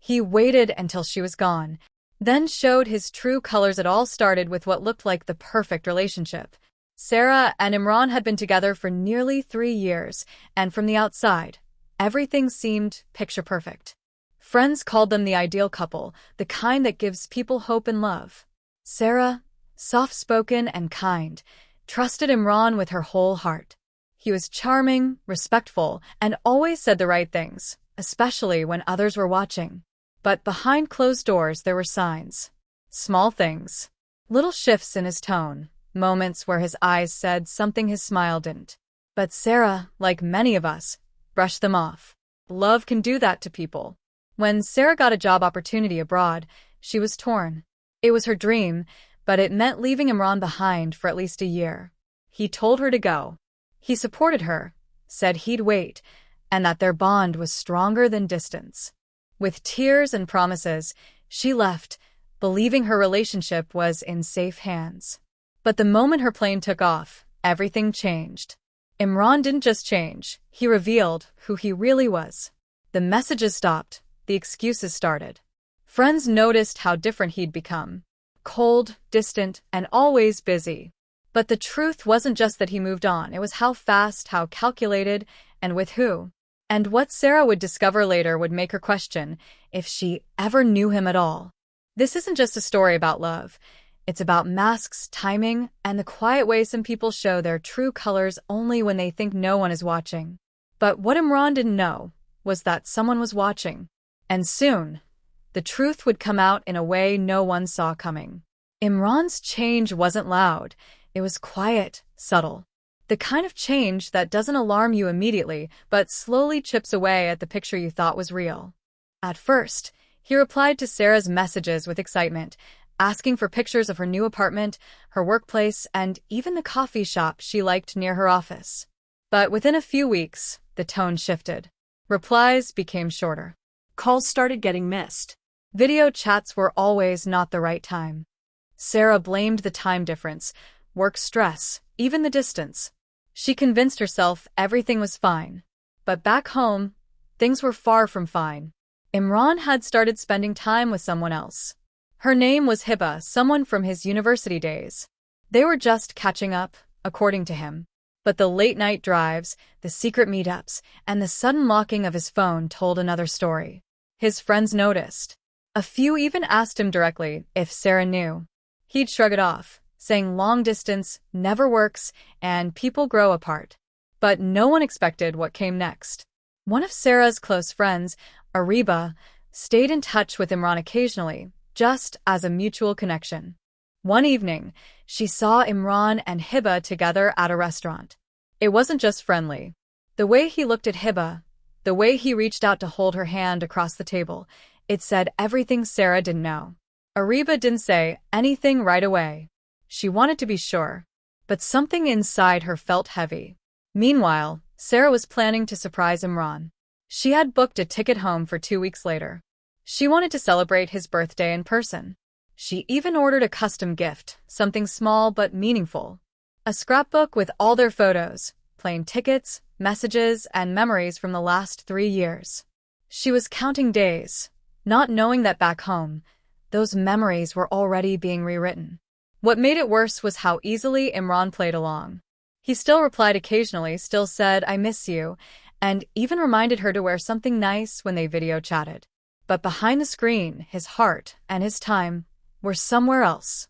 He waited until she was gone, then showed his true colors. It all started with what looked like the perfect relationship. Sarah and Imran had been together for nearly 3 years, and from the outside, everything seemed picture perfect. Friends called them the ideal couple, the kind that gives people hope and love. Sarah, soft-spoken and kind, trusted Imran with her whole heart. He was charming, respectful, and always said the right things, especially when others were watching. But behind closed doors there were signs. Small things. Little shifts in his tone, moments where his eyes said something his smile didn't. But Sarah, like many of us, brushed them off. Love can do that to people. When Sarah got a job opportunity abroad, she was torn. It was her dream, but it meant leaving Imran behind for at least a year. He told her to go. He supported her, said he'd wait, and that their bond was stronger than distance. With tears and promises, she left, believing her relationship was in safe hands. But the moment her plane took off, everything changed. Imran didn't just change, he revealed who he really was. The messages stopped, the excuses started. Friends noticed how different he'd become. Cold, distant, and always busy. But the truth wasn't just that he moved on, it was how fast, how calculated, and with who. And what Sarah would discover later would make her question if she ever knew him at all. This isn't just a story about love. It's about masks, timing, and the quiet way some people show their true colors only when they think no one is watching. But what Imran didn't know was that someone was watching. And soon, the truth would come out in a way no one saw coming. Imran's change wasn't loud. It was quiet, subtle. The kind of change that doesn't alarm you immediately, but slowly chips away at the picture you thought was real. At first, he replied to Sarah's messages with excitement, asking for pictures of her new apartment, her workplace, and even the coffee shop she liked near her office. But within a few weeks, the tone shifted. Replies became shorter. Calls started getting missed. Video chats were always not the right time. Sarah blamed the time difference, work stress, even the distance. She convinced herself everything was fine. But back home, things were far from fine. Imran had started spending time with someone else. Her name was Hiba, someone from his university days. They were just catching up, according to him. But the late-night drives, the secret meetups, and the sudden locking of his phone told another story. His friends noticed. A few even asked him directly if Sarah knew. He'd shrug it off, saying long distance never works and people grow apart. But no one expected what came next. One of Sarah's close friends, Ariba, stayed in touch with Imran occasionally, just as a mutual connection. One evening, she saw Imran and Hiba together at a restaurant. It wasn't just friendly. The way he looked at Hiba, the way he reached out to hold her hand across the table, it said everything Sarah didn't know. Ariba didn't say anything right away. She wanted to be sure, but something inside her felt heavy. Meanwhile, Sarah was planning to surprise Imran. She had booked a ticket home for 2 weeks later. She wanted to celebrate his birthday in person. She even ordered a custom gift, something small but meaningful. A scrapbook with all their photos, plane tickets, messages, and memories from the last 3 years. She was counting days, not knowing that back home, those memories were already being rewritten. What made it worse was how easily Imran played along. He still replied occasionally, still said, "I miss you," and even reminded her to wear something nice when they video chatted. But behind the screen, his heart and his time were somewhere else.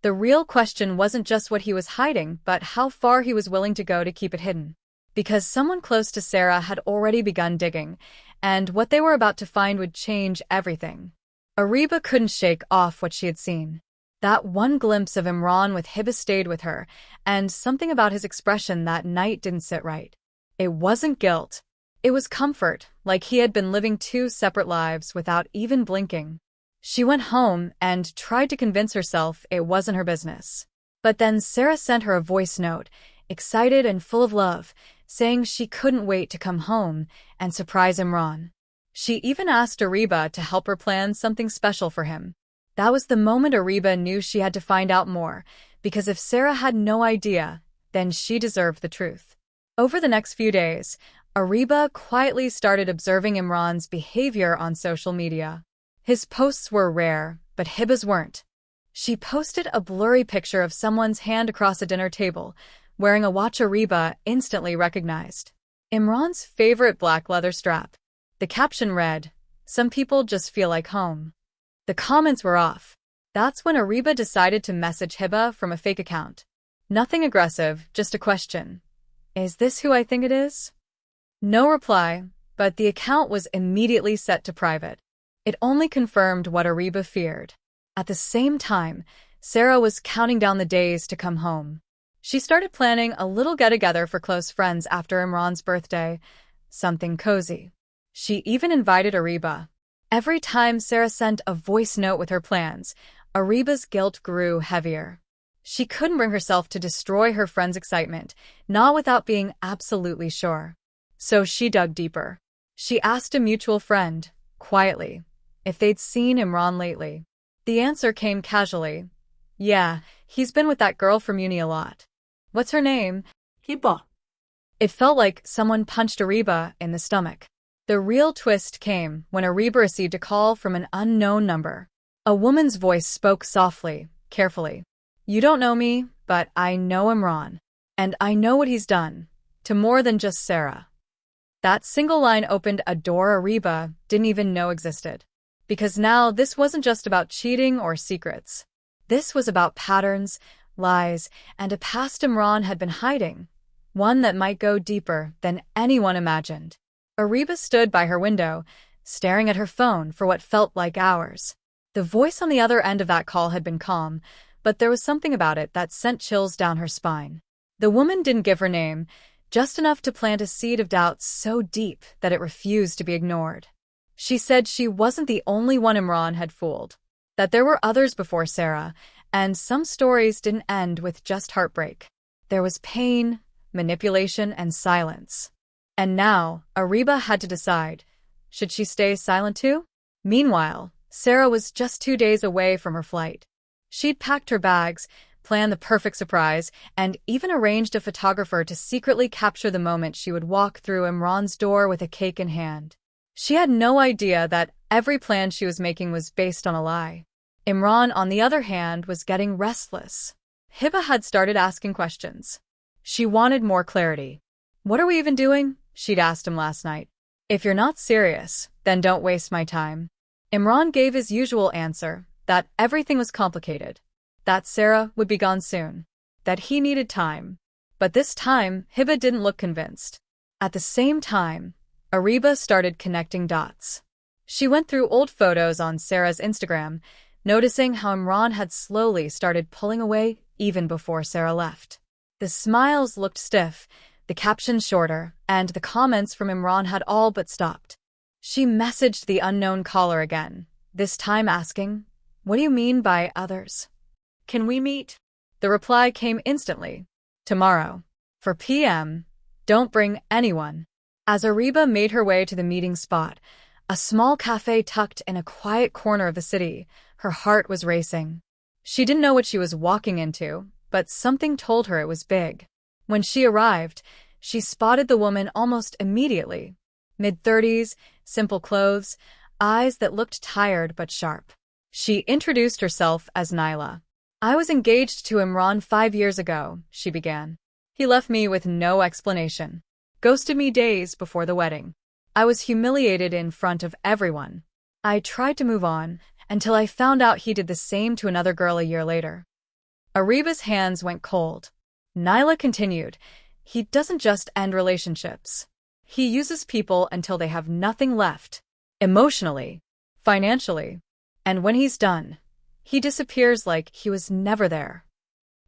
The real question wasn't just what he was hiding, but how far he was willing to go to keep it hidden. Because someone close to Sarah had already begun digging, and what they were about to find would change everything. Ariba couldn't shake off what she had seen. That one glimpse of Imran with Hiba stayed with her, and something about his expression that night didn't sit right. It wasn't guilt. It was comfort, like he had been living 2 separate lives without even blinking. She went home and tried to convince herself it wasn't her business. But then Sarah sent her a voice note, excited and full of love, saying she couldn't wait to come home and surprise Imran. She even asked Ariba to help her plan something special for him. That was the moment Ariba knew she had to find out more, because if Sarah had no idea, then she deserved the truth. Over the next few days, Ariba quietly started observing Imran's behavior on social media. His posts were rare, but Hiba's weren't. She posted a blurry picture of someone's hand across a dinner table, wearing a watch Ariba instantly recognized. Imran's favorite black leather strap. The caption read, "Some people just feel like home." The comments were off. That's when Ariba decided to message Hiba from a fake account. Nothing aggressive, just a question. "Is this who I think it is?" No reply, but the account was immediately set to private. It only confirmed what Ariba feared. At the same time, Sarah was counting down the days to come home. She started planning a little get-together for close friends after Imran's birthday, something cozy. She even invited Ariba. Every time Sarah sent a voice note with her plans, Ariba's guilt grew heavier. She couldn't bring herself to destroy her friend's excitement, not without being absolutely sure. So she dug deeper. She asked a mutual friend, quietly, if they'd seen Imran lately. The answer came casually. "Yeah, he's been with that girl from uni a lot." "What's her name?" Hiba. It felt like someone punched Ariba in the stomach. The real twist came when Ariba received a call from an unknown number. A woman's voice spoke softly, carefully. "You don't know me, but I know Imran. And I know what he's done, to more than just Sarah." That single line opened a door Ariba didn't even know existed. Because now this wasn't just about cheating or secrets. This was about patterns, lies, and a past Imran had been hiding, one that might go deeper than anyone imagined. Ariba stood by her window, staring at her phone for what felt like hours. The voice on the other end of that call had been calm, but there was something about it that sent chills down her spine. The woman didn't give her name, just enough to plant a seed of doubt so deep that it refused to be ignored. She said she wasn't the only one Imran had fooled, that there were others before Sarah, and some stories didn't end with just heartbreak. There was pain, manipulation, and silence. And now, Ariba had to decide, should she stay silent too? Meanwhile, Sarah was just 2 days away from her flight. She'd packed her bags, planned the perfect surprise, and even arranged a photographer to secretly capture the moment she would walk through Imran's door with a cake in hand. She had no idea that every plan she was making was based on a lie. Imran, on the other hand, was getting restless. Hiba had started asking questions. She wanted more clarity. "What are we even doing?" she'd asked him last night. "If you're not serious, then don't waste my time." Imran gave his usual answer, that everything was complicated, that Sarah would be gone soon, that he needed time. But this time, Hiba didn't look convinced. At the same time, Ariba started connecting dots. She went through old photos on Sarah's Instagram, noticing how Imran had slowly started pulling away even before Sarah left. The smiles looked stiff, the captions shorter, and the comments from Imran had all but stopped. She messaged the unknown caller again, this time asking, "What do you mean by others? Can we meet?" The reply came instantly. "Tomorrow. 4 p.m. Don't bring anyone." As Ariba made her way to the meeting spot, a small cafe tucked in a quiet corner of the city, her heart was racing. She didn't know what she was walking into, but something told her it was big. When she arrived, she spotted the woman almost immediately. Mid-30s, simple clothes, eyes that looked tired but sharp. She introduced herself as Nyla. "I was engaged to Imran 5 years ago," she began. "He left me with no explanation. Ghosted me days before the wedding. I was humiliated in front of everyone. I tried to move on, until I found out he did the same to another girl a year later." Ariba's hands went cold. Nyla continued, "He doesn't just end relationships. He uses people until they have nothing left, emotionally, financially. And when he's done, he disappears like he was never there."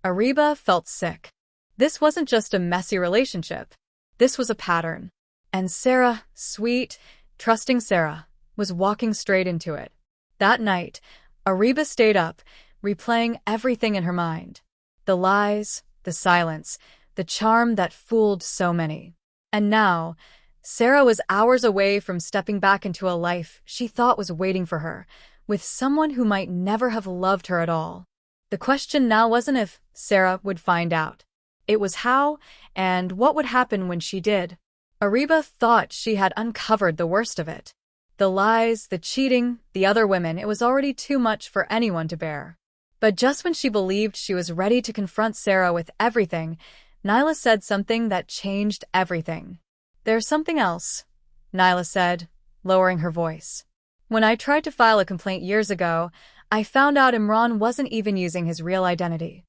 Ariba felt sick. This wasn't just a messy relationship. This was a pattern. And Sarah, sweet, trusting Sarah, was walking straight into it. That night, Ariba stayed up, replaying everything in her mind. The lies, the silence, the charm that fooled so many. And now, Sarah was hours away from stepping back into a life she thought was waiting for her, with someone who might never have loved her at all. The question now wasn't if Sarah would find out. It was how, and what would happen when she did. Ariba thought she had uncovered the worst of it. The lies, the cheating, the other women, it was already too much for anyone to bear. But just when she believed she was ready to confront Sarah with everything, Nyla said something that changed everything. "There's something else," Nyla said, lowering her voice. "When I tried to file a complaint years ago, I found out Imran wasn't even using his real identity."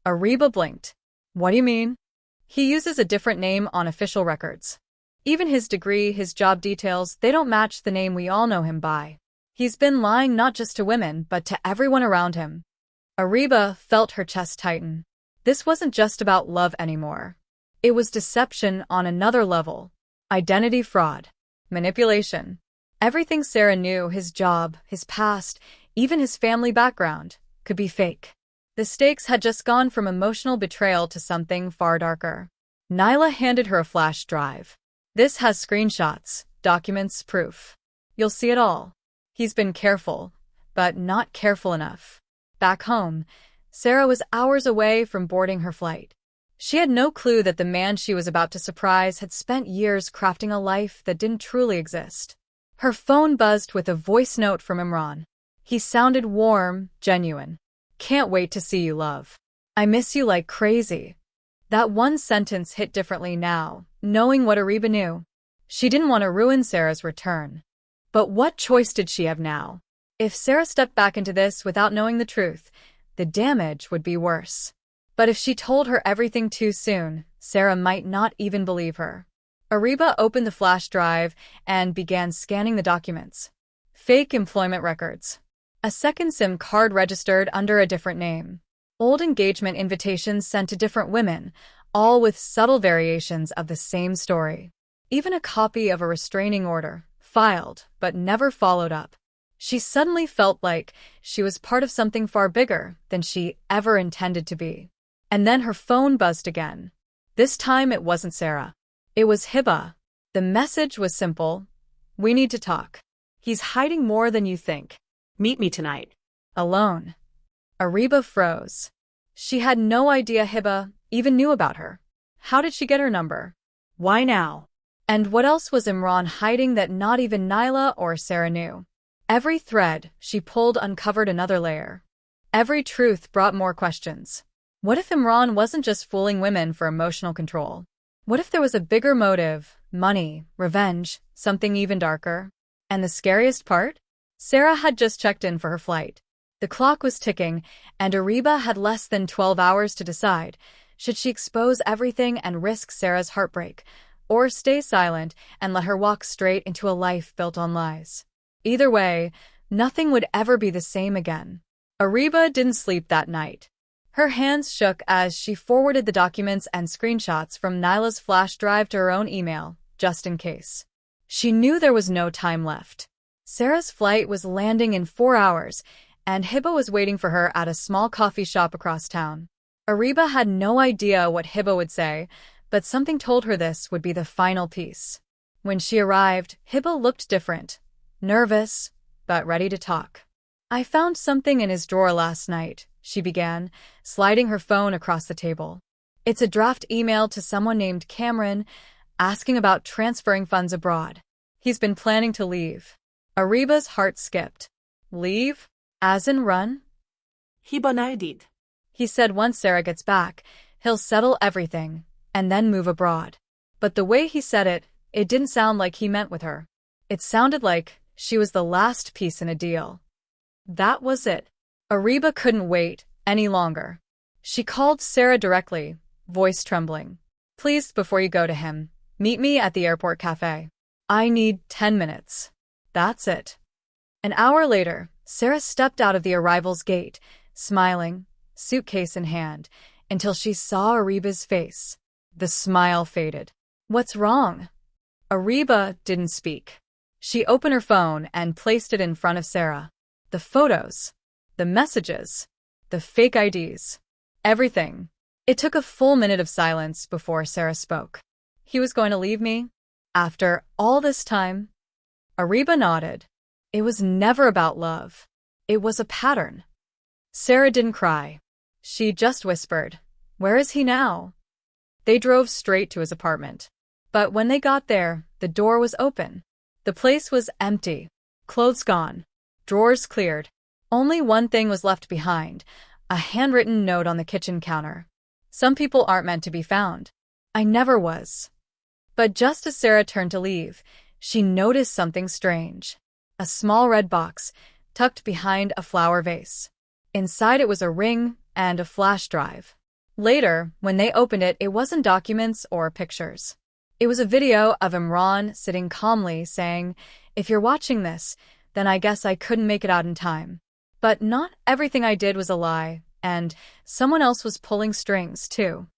Ariba blinked. "What do you mean?" "He uses a different name on official records. Even his degree, his job details, they don't match the name we all know him by. He's been lying not just to women, but to everyone around him." Ariba felt her chest tighten. This wasn't just about love anymore. It was deception on another level. Identity fraud. Manipulation. Everything Sarah knew, his job, his past, even his family background, could be fake. The stakes had just gone from emotional betrayal to something far darker. Nyla handed her a flash drive. "This has screenshots, documents, proof. You'll see it all." He's been careful, but not careful enough. Back home, Sarah was hours away from boarding her flight. She had no clue that the man she was about to surprise had spent years crafting a life that didn't truly exist. Her phone buzzed with a voice note from Imran. He sounded warm, genuine. "Can't wait to see you, love. I miss you like crazy." That one sentence hit differently now, knowing what Ariba knew. She didn't want to ruin Sarah's return. But what choice did she have now? If Sarah stepped back into this without knowing the truth, the damage would be worse. But if she told her everything too soon, Sarah might not even believe her. Ariba opened the flash drive and began scanning the documents. Fake employment records. A second SIM card registered under a different name. Old engagement invitations sent to different women, all with subtle variations of the same story. Even a copy of a restraining order, filed, but never followed up. She suddenly felt like she was part of something far bigger than she ever intended to be. And then her phone buzzed again. This time it wasn't Sarah. It was Hiba. The message was simple. "We need to talk. He's hiding more than you think. Meet me tonight." Alone. Ariba froze. She had no idea Hiba even knew about her. How did she get her number? Why now? And what else was Imran hiding that not even Nyla or Sarah knew? Every thread she pulled uncovered another layer. Every truth brought more questions. What if Imran wasn't just fooling women for emotional control? What if there was a bigger motive, money, revenge, something even darker? And the scariest part? Sarah had just checked in for her flight. The clock was ticking, and Ariba had less than 12 hours to decide. Should she expose everything and risk Sarah's heartbreak, or stay silent and let her walk straight into a life built on lies? Either way, nothing would ever be the same again. Ariba didn't sleep that night. Her hands shook as she forwarded the documents and screenshots from Nyla's flash drive to her own email, just in case. She knew there was no time left. Sarah's flight was landing in 4 hours, and Hiba was waiting for her at a small coffee shop across town. Ariba had no idea what Hiba would say, but something told her this would be the final piece. When she arrived, Hiba looked different. Nervous, but ready to talk. "I found something in his drawer last night," she began, sliding her phone across the table. "It's a draft email to someone named Cameron, asking about transferring funds abroad. He's been planning to leave." Ariba's heart skipped. "Leave? As in run?" Hiba naidid. He said once Sarah gets back, he'll settle everything, and then move abroad. But the way he said it, it didn't sound like he meant with her. It sounded like she was the last piece in a deal. That was it. Ariba couldn't wait any longer. She called Sarah directly, voice trembling. "Please, before you go to him, meet me at the airport cafe. I need 10 minutes. That's it." An hour later, Sarah stepped out of the arrival's gate, smiling, suitcase in hand, until she saw Ariba's face. The smile faded. "What's wrong?" Ariba didn't speak. She opened her phone and placed it in front of Sarah. The photos, the messages, the fake IDs, everything. It took a full minute of silence before Sarah spoke. "He was going to leave me? After all this time?" Ariba nodded. It was never about love. It was a pattern. Sarah didn't cry. She just whispered, "Where is he now?" They drove straight to his apartment. But when they got there, the door was open. The place was empty, clothes gone, drawers cleared. Only one thing was left behind, a handwritten note on the kitchen counter. Some people aren't meant to be found. I never was. But just as Sarah turned to leave, she noticed something strange. A small red box, tucked behind a flower vase. Inside it was a ring and a flash drive. Later, when they opened it, it wasn't documents or pictures. It was a video of Imran sitting calmly saying, "If you're watching this, then I guess I couldn't make it out in time. But not everything I did was a lie, and someone else was pulling strings, too."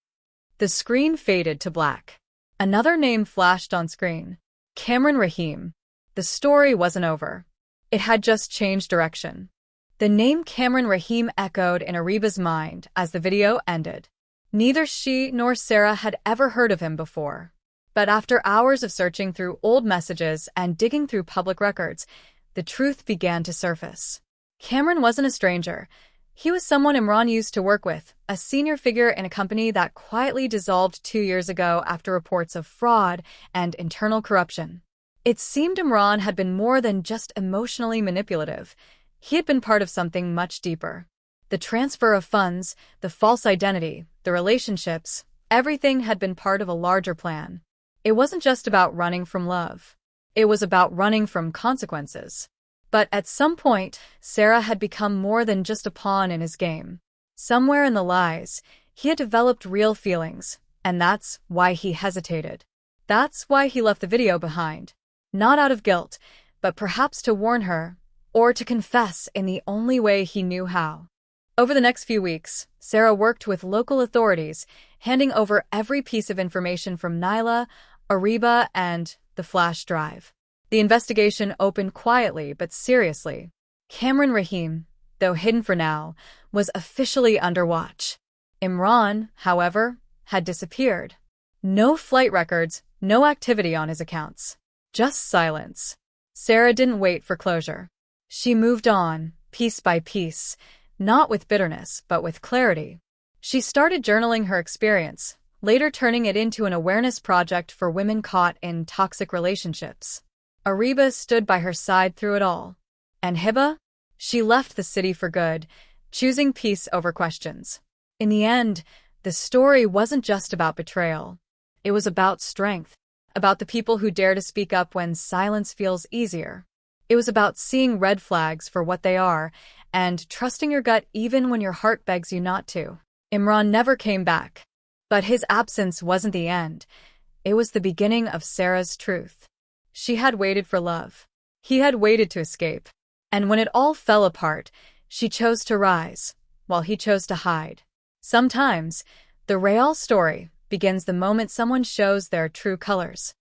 The screen faded to black. Another name flashed on screen. Cameron Rahim. The story wasn't over. It had just changed direction. The name Cameron Rahim echoed in Ariba's mind as the video ended. Neither she nor Sarah had ever heard of him before. But after hours of searching through old messages and digging through public records, the truth began to surface. Cameron wasn't a stranger. He was someone Imran used to work with, a senior figure in a company that quietly dissolved 2 years ago after reports of fraud and internal corruption. It seemed Imran had been more than just emotionally manipulative. He had been part of something much deeper. The transfer of funds, the false identity, the relationships, everything had been part of a larger plan. It wasn't just about running from love. It was about running from consequences. But at some point, Sarah had become more than just a pawn in his game. Somewhere in the lies, he had developed real feelings, and that's why he hesitated. That's why he left the video behind. Not out of guilt, but perhaps to warn her, or to confess in the only way he knew how. Over the next few weeks, Sarah worked with local authorities, handing over every piece of information from Naila, Ariba, and the flash drive. The investigation opened quietly but seriously. Cameron Rahim, though hidden for now, was officially under watch. Imran, however, had disappeared. No flight records, no activity on his accounts. Just silence. Sarah didn't wait for closure. She moved on, piece by piece, not with bitterness, but with clarity. She started journaling her experience, later turning it into an awareness project for women caught in toxic relationships. Ariba stood by her side through it all. And Hiba? She left the city for good, choosing peace over questions. In the end, the story wasn't just about betrayal. It was about strength, about the people who dare to speak up when silence feels easier. It was about seeing red flags for what they are and trusting your gut even when your heart begs you not to. Imran never came back. But his absence wasn't the end. It was the beginning of Sarah's truth. She had waited for love. He had waited to escape. And when it all fell apart, she chose to rise, while he chose to hide. Sometimes, the real story begins the moment someone shows their true colors.